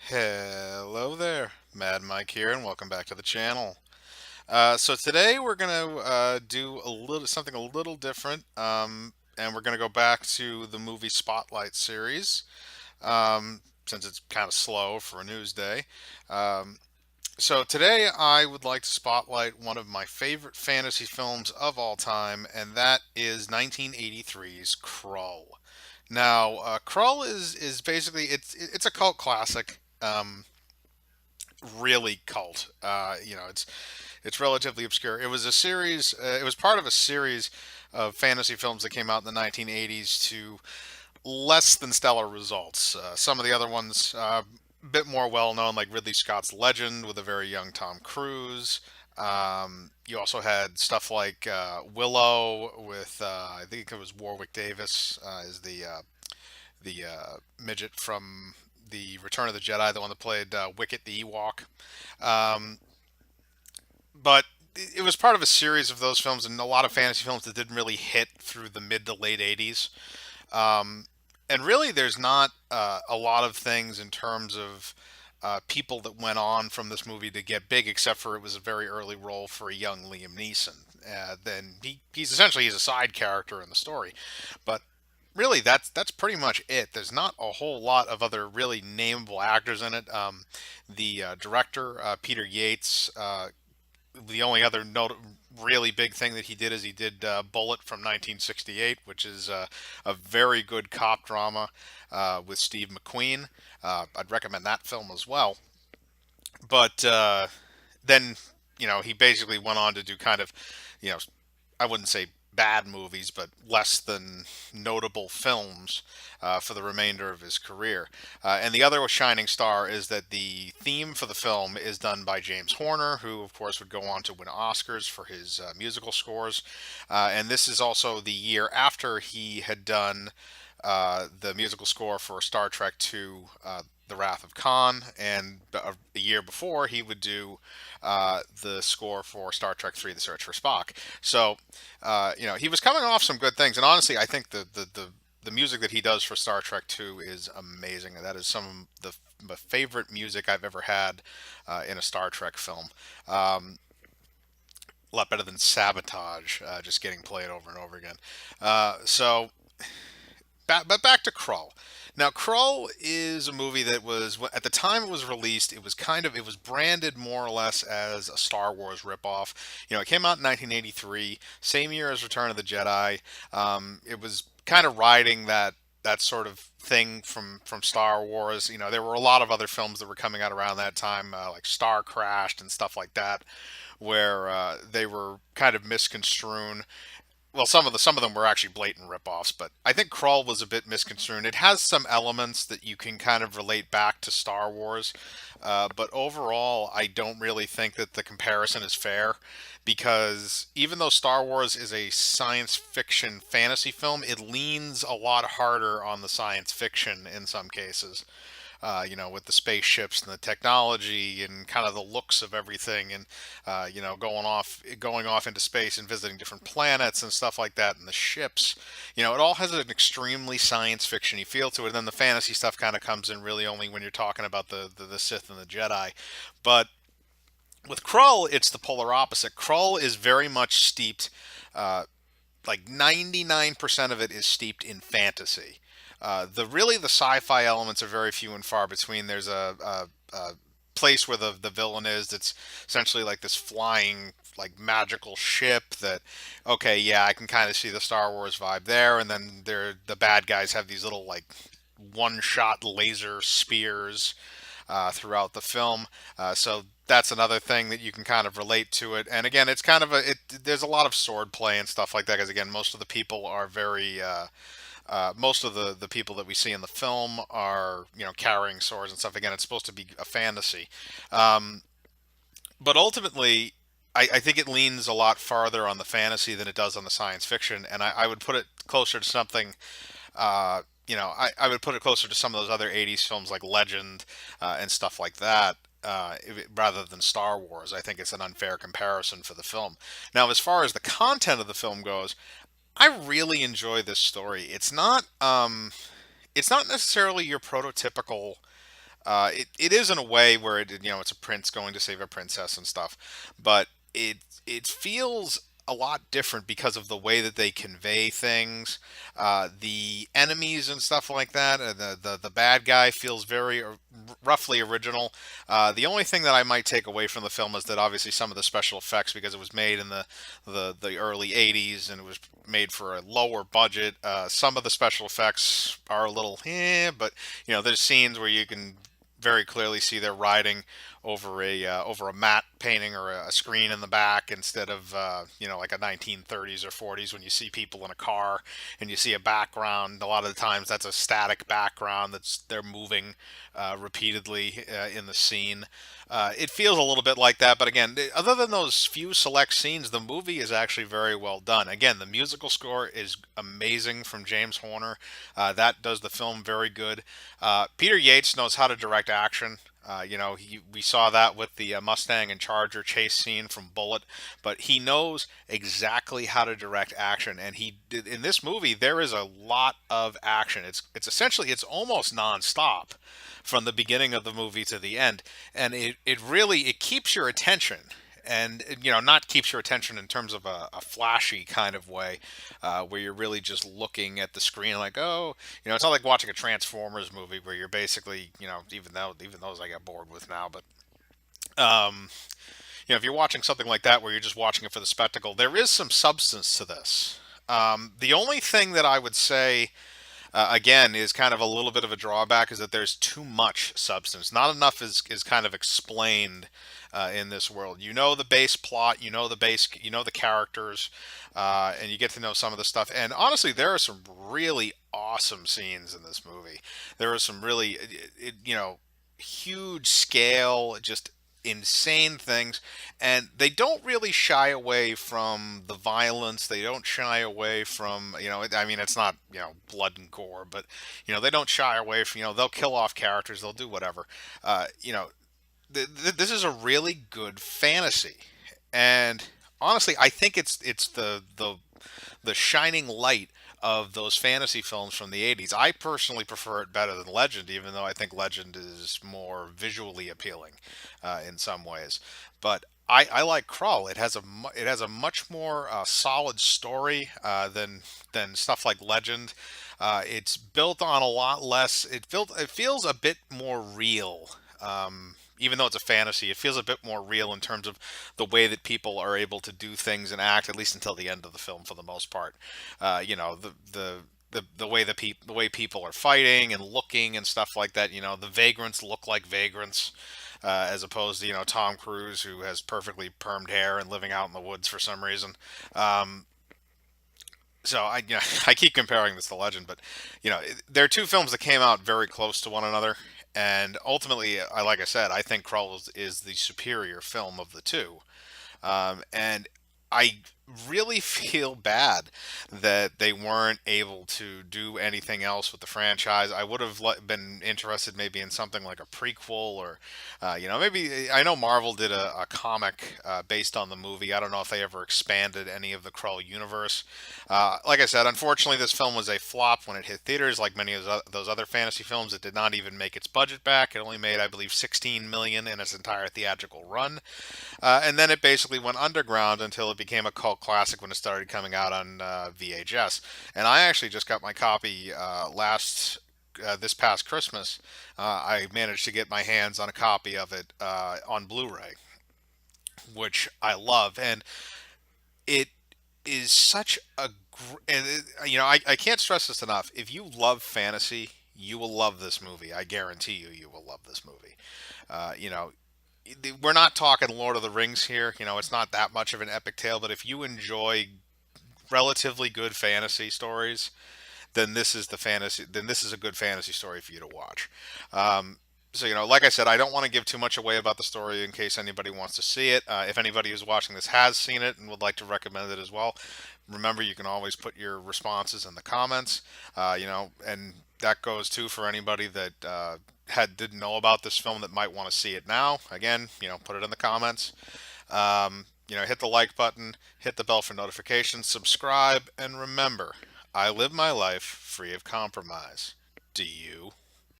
Hello there, Mad Mike here, and welcome back to the channel. So today we're gonna do a little something a little different, and we're gonna go back to the movie Spotlight series, since it's kind of slow for a news day. Um, so today I would like to spotlight one of my favorite fantasy films of all time, and that is 1983's Krull. Now, Krull is basically it's a cult classic. Really cult. It's relatively obscure. It was a series. It was part of a series of fantasy films that came out in the 1980s to less than stellar results. Some of the other ones, a bit more well known, like Ridley Scott's Legend with a very young Tom Cruise. You also had stuff like Willow with I think it was Warwick Davis is the midget from the Return of the Jedi, the one that played Wicket the Ewok. Um, but it was part of a series of those films and a lot of fantasy films that didn't really hit through the mid to late 80s. Um, and really, there's not a lot of things in terms of people that went on from this movie to get big, except for it was a very early role for a young Liam Neeson. Then he's a side character in the story, but really that's pretty much it. There's not a whole lot of other really nameable actors in it. The director Peter Yates, the only other really big thing that he did is he did Bullet from 1968, which is a very good cop drama with Steve McQueen. I'd recommend that film as well. But then, he basically went on to do kind of, you know, I wouldn't say bad movies, but less than notable films for the remainder of his career. And the other shining star is that the theme for the film is done by James Horner, who, of course, would go on to win Oscars for his musical scores. And this is also the year after he had done the musical score for Star Trek II, The Wrath of Khan, and a year before he would do the score for Star Trek III: The Search for Spock. So, he was coming off some good things, and honestly, I think the music that he does for Star Trek II is amazing. That is some of the favorite music I've ever had in a Star Trek film. A lot better than Sabotage, just getting played over and over again. So but back to Krull. Now, Krull is a movie that was at the time it was released. It was branded more or less as a Star Wars ripoff. It came out in 1983, same year as Return of the Jedi. It was kind of riding that sort of thing from Star Wars. There were a lot of other films that were coming out around that time, like Star Crashed and stuff like that, where they were kind of misconstrued. Well, some of them were actually blatant ripoffs, but I think Krull was a bit misconstrued. It has some elements that you can kind of relate back to Star Wars, but overall, I don't really think that the comparison is fair because even though Star Wars is a science fiction fantasy film, it leans a lot harder on the science fiction in some cases, with the spaceships and the technology and kind of the looks of everything, and going off into space and visiting different planets and stuff like that, and the ships. It all has an extremely science fictiony feel to it. And then the fantasy stuff kind of comes in really only when you're talking about the Sith and the Jedi. But with Krull, it's the polar opposite. Krull is very much steeped. Like 99% of it is steeped in fantasy. The sci-fi elements are very few and far between. There's a place where the villain is. That's essentially like this flying like magical ship that, okay, yeah, I can kind of see the Star Wars vibe there. And then the bad guys have these little like one-shot laser spears throughout the film. So that's another thing that you can kind of relate to it. And again, it's kind of there's a lot of sword play and stuff like that because again, most of the people are very most of the people that we see in the film are carrying swords and stuff. Again, it's supposed to be a fantasy, um, but ultimately, I think it leans a lot farther on the fantasy than it does on the science fiction, and I would put it closer to something. I would put it closer to some of those other '80s films like Legend and stuff like that. Rather than Star Wars, I think it's an unfair comparison for the film. Now, as far as the content of the film goes, I really enjoy this story. It's not necessarily your prototypical It is in a way where it's a prince going to save a princess and stuff, but it feels a lot different because of the way that they convey things, the enemies and stuff like that. The bad guy feels very roughly original. The only thing that I might take away from the film is that obviously some of the special effects, because it was made in the early '80s and it was made for a lower budget. Some of the special effects are a little, but there's scenes where you can very clearly see they're riding over a matte painting or a screen in the back instead of like a 1930s or 40s when you see people in a car and you see a background. A lot of the times that's a static background that's they're moving repeatedly in the scene. It feels a little bit like that, but again, other than those few select scenes, the movie is actually very well done. Again, the musical score is amazing from James Horner. That does the film very good. Peter Yates knows how to direct action. We saw that with the Mustang and Charger chase scene from Bullet, but he knows exactly how to direct action, and he did in this movie. There is a lot of action. It's essentially it's almost nonstop from the beginning of the movie to the end, and it really it keeps your attention. And not keeps your attention in terms of a flashy kind of way, where you're really just looking at the screen like, oh, it's not like watching a Transformers movie where you're basically, even those I get bored with now. But um, if you're watching something like that where you're just watching it for the spectacle, there is some substance to this. The only thing that I would say, again, is kind of a little bit of a drawback is that there's too much substance. Not enough is kind of explained in this world. You know the base plot, you know the characters, and you get to know some of the stuff. And honestly, there are some really awesome scenes in this movie. There are some really, huge scale, just insane things, and they don't really shy away from the violence. They don't shy away from, I mean, it's not, blood and gore, but they don't shy away from, they'll kill off characters, they'll do whatever. uh, you know this is a really good fantasy, and honestly, I think it's the shining light of those fantasy films from the '80s. I personally prefer it better than Legend, even though I think Legend is more visually appealing in some ways. But I like Krull. It has a much more solid story than stuff like Legend. It's built on a lot less. It feels a bit more real. Even though it's a fantasy, it feels a bit more real in terms of the way that people are able to do things and act, at least until the end of the film, for the most part. The way the way people are fighting and looking and stuff like that. The vagrants look like vagrants, as opposed to Tom Cruise, who has perfectly permed hair and living out in the woods for some reason. Um, so I keep comparing this to Legend, but there are two films that came out very close to one another, and ultimately, like I said, I think Krull is the superior film of the two. And I really feel bad that they weren't able to do anything else with the franchise. I would have been interested maybe in something like a prequel, or, maybe I know Marvel did a comic based on the movie. I don't know if they ever expanded any of the Krull universe. Like I said, unfortunately, this film was a flop when it hit theaters. Like many of those other fantasy films, it did not even make its budget back. It only made, I believe, 16 million in its entire theatrical run. And then it basically went underground until it became a cult classic when it started coming out on VHS. And I actually just got my copy this past Christmas. I managed to get my hands on a copy of it on Blu-ray, which I love, and it is such a and I can't stress this enough. If you love fantasy, you will love this movie. I guarantee you will love this movie. Uh, you know, we're not talking Lord of the Rings here. It's not that much of an epic tale, but if you enjoy relatively good fantasy stories, then this is a good fantasy story for you to watch. So like I said, I don't want to give too much away about the story in case anybody wants to see it. If anybody who's watching this has seen it and would like to recommend it as well, remember you can always put your responses in the comments. And that goes too for anybody that didn't know about this film that might want to see it now. Again, put it in the comments. Hit the like button, hit the bell for notifications, subscribe, and remember, I live my life free of compromise. Do you?